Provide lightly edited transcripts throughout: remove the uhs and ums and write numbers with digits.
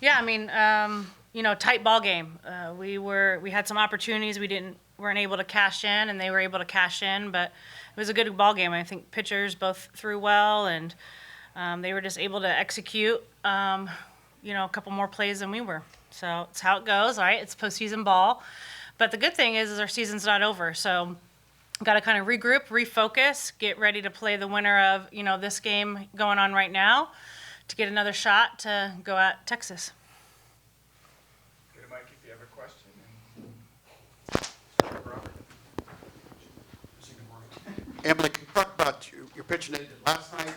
Yeah, I mean, tight ball game. We had some opportunities weren't able to cash in, and they were able to cash in, but it was a good ball game. I think pitchers both threw well, and they were just able to execute, a couple more plays than we were. So it's how it goes, all right? It's postseason ball. But the good thing is our season's not over. So got to kind of regroup, refocus, get ready to play the winner of, this game going on right now to get another shot to go at Texas. Get a mic if you have a question. Emily, can you talk about your pitching they did last night?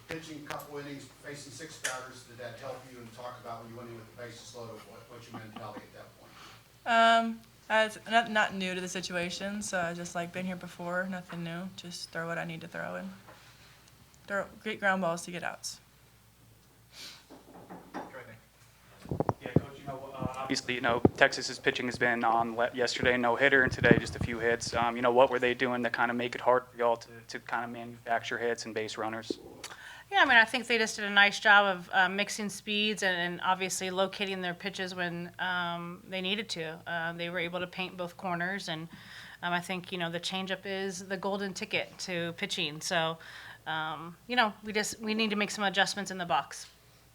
Pitching a couple innings, facing 6 batters. Did that help you? And talk about when you went in with the bases loaded, what's your mentality at that point? I was not new to the situation, so I just been here before, nothing new. Just throw what I need to throw in. Throw great ground balls to get outs. Yeah, Coach, obviously, Texas's pitching has been on yesterday, no hitter, and today just a few hits. What were they doing to kind of make it hard for y'all to kind of manufacture hits and base runners? Yeah, I mean, I think they just did a nice job of mixing speeds and obviously locating their pitches when they needed to. They were able to paint both corners, and I think, the changeup is the golden ticket to pitching. So, we need to make some adjustments in the box.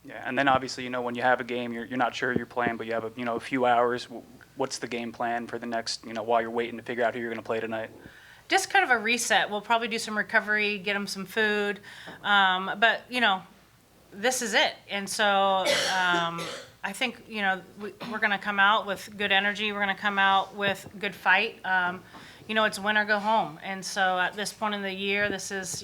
Yeah, and then obviously, when you have a game, you're not sure you're playing, but you have a few hours. What's the game plan for the next, while you're waiting to figure out who you're going to play tonight? Just kind of a reset. We'll probably do some recovery, get them some food, but this is it. And so I think we're going to come out with good energy. We're going to come out with good fight. It's win or go home. And so at this point in the year, this is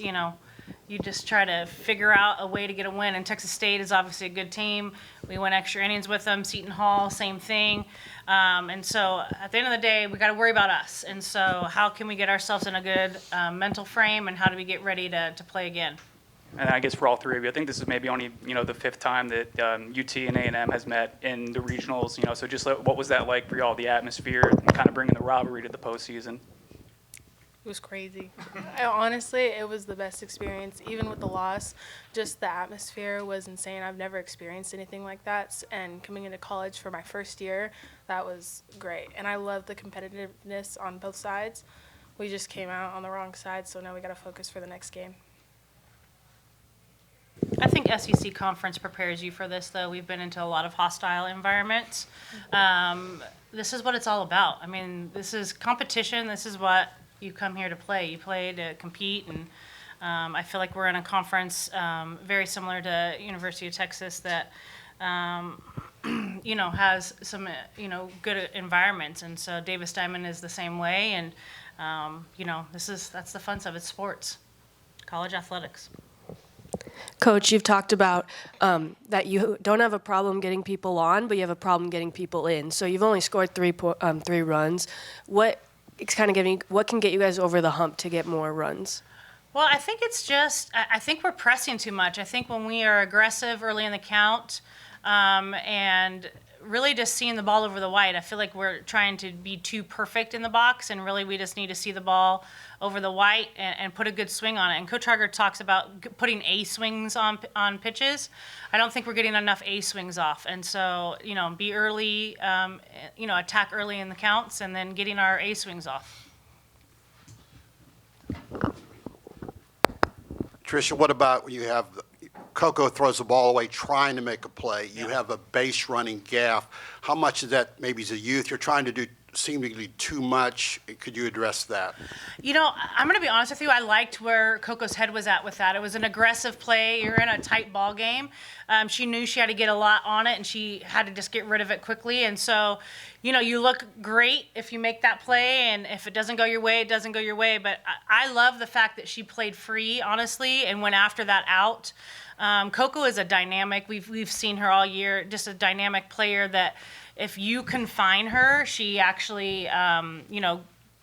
you just try to figure out a way to get a win. And Texas State is obviously a good team. We went extra innings with them. Seton Hall, same thing. And so at the end of the day, we got to worry about us. And so how can we get ourselves in a good mental frame, and how do we get ready to play again? And I guess for all three of you, I think this is maybe only the 5th time that UT and A&M has met in the regionals. So just what was that like for y'all, the atmosphere, and kind of bringing the rivalry to the postseason? It was crazy. Honestly, it was the best experience. Even with the loss, just the atmosphere was insane. I've never experienced anything like that. And coming into college for my first year, that was great. And I love the competitiveness on both sides. We just came out on the wrong side, so now we got to focus for the next game. I think SEC conference prepares you for this, though. We've been into a lot of hostile environments. This is what it's all about. I mean, this is competition. This is what you come here to play. You play to compete, and I feel like we're in a conference very similar to University of Texas that has some good environments, and so Davis Diamond is the same way, and that's the fun stuff. It's sports, college athletics. Coach, you've talked about that you don't have a problem getting people on, but you have a problem getting people in. So you've only scored three runs. What can get you guys over the hump to get more runs? Well, I think it's just I think we're pressing too much. I think when we are aggressive early in the count and really just seeing the ball over the white, I feel like we're trying to be too perfect in the box, and really we just need to see the ball over the white and put a good swing on it. And Coach Harper talks about putting A swings on pitches. I don't think we're getting enough A swings off. And so, be early, attack early in the counts, and then getting our A swings off. Trisha, what about when you have Coco throws the ball away trying to make a play? You have a base running gaff. How much of that maybe is a youth? You're trying to do seemingly too much. Could you address that? I'm going to be honest with you. I liked where Coco's head was at with that. It was an aggressive play. You're in a tight ball game. She knew she had to get a lot on it, and she had to just get rid of it quickly. And so, you look great if you make that play, and if it doesn't go your way, it doesn't go your way. But I love the fact that she played free, honestly, and went after that out. Coco is a dynamic. We've seen her all year, just a dynamic player that if you confine her, she actually,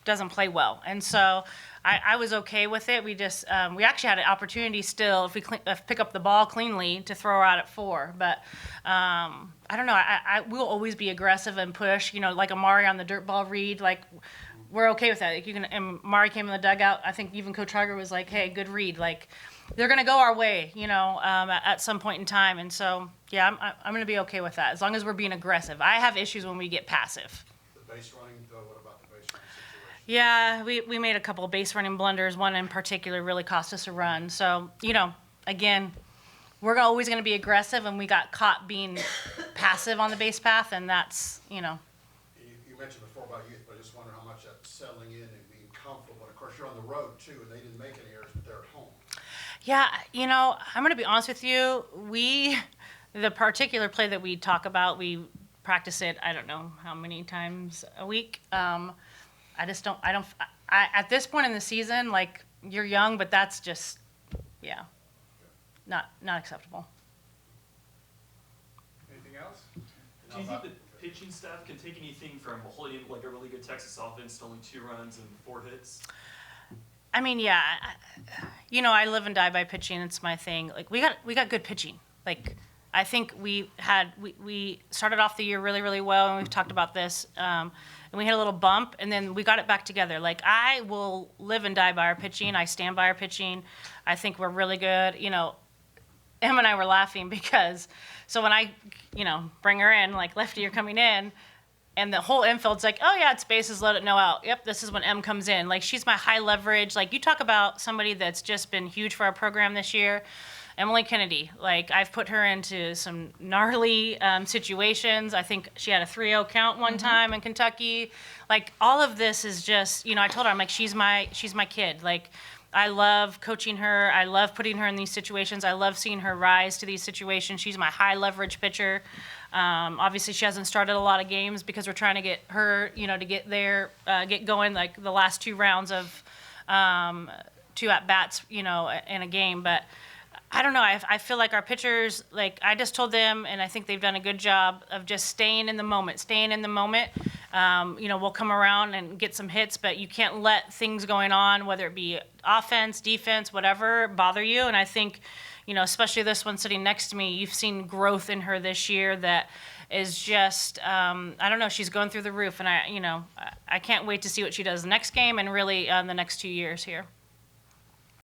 doesn't play well. And so I was okay with it. We actually had an opportunity still, if we pick up the ball cleanly, to throw her out at 4. But I don't know. I will always be aggressive and push, like Amari on the dirt ball read. Like, we're okay with that. And Amari came in the dugout. I think even Coach Harper was like, hey, good read. Like, they're going to go our way, at some point in time. And so, yeah, I'm going to be okay with that as long as we're being aggressive. I have issues when we get passive. The base running, though, what about the base running situation? Yeah, we made a couple of base running blunders. One in particular really cost us a run. So, again, we're always going to be aggressive, and we got caught being passive on the base path, and that's. You mentioned before about youth, but I just wonder how much that's settling in and being comfortable. And of course, you're on the road too, and they didn't make any errors, but they're at home. Yeah, I'm going to be honest with you. The particular play that we talk about, we practice it, I don't know how many times a week. At this point in the season, like, you're young, but that's just, yeah, not acceptable. Anything else? Do you think the pitching staff can take anything from holding like a really good Texas offense to only 2 runs and 4 hits? I mean, yeah, I live and die by pitching. It's my thing. Like, we got good pitching. Like, I think we started off the year really, really well, and we've talked about this. And we had a little bump, and then we got it back together. Like, I will live and die by our pitching. I stand by our pitching. I think we're really good. Em and I were laughing because, so when I, bring her in, like, lefty, you're coming in, and the whole infield's like, oh yeah, it's bases, let it know out. Yep, this is when Em comes in. Like, she's my high leverage. Like, you talk about somebody that's just been huge for our program this year. Emily Kennedy, like, I've put her into some gnarly situations. I think she had a 3-0 count one time in Kentucky. Like, all of this is just, I told her, I'm like, she's my kid. Like, I love coaching her. I love putting her in these situations. I love seeing her rise to these situations. She's my high leverage pitcher. Obviously, she hasn't started a lot of games because we're trying to get her, to get there, get going, like the last 2 rounds of 2 at-bats, in a game. But I don't know. I feel like our pitchers, like, I just told them, and I think they've done a good job of just staying in the moment. We'll come around and get some hits, but you can't let things going on, whether it be offense, defense, whatever, bother you. And I think, especially this one sitting next to me, you've seen growth in her this year that is just, I don't know, she's going through the roof. And I can't wait to see what she does next game and really the next 2 years here.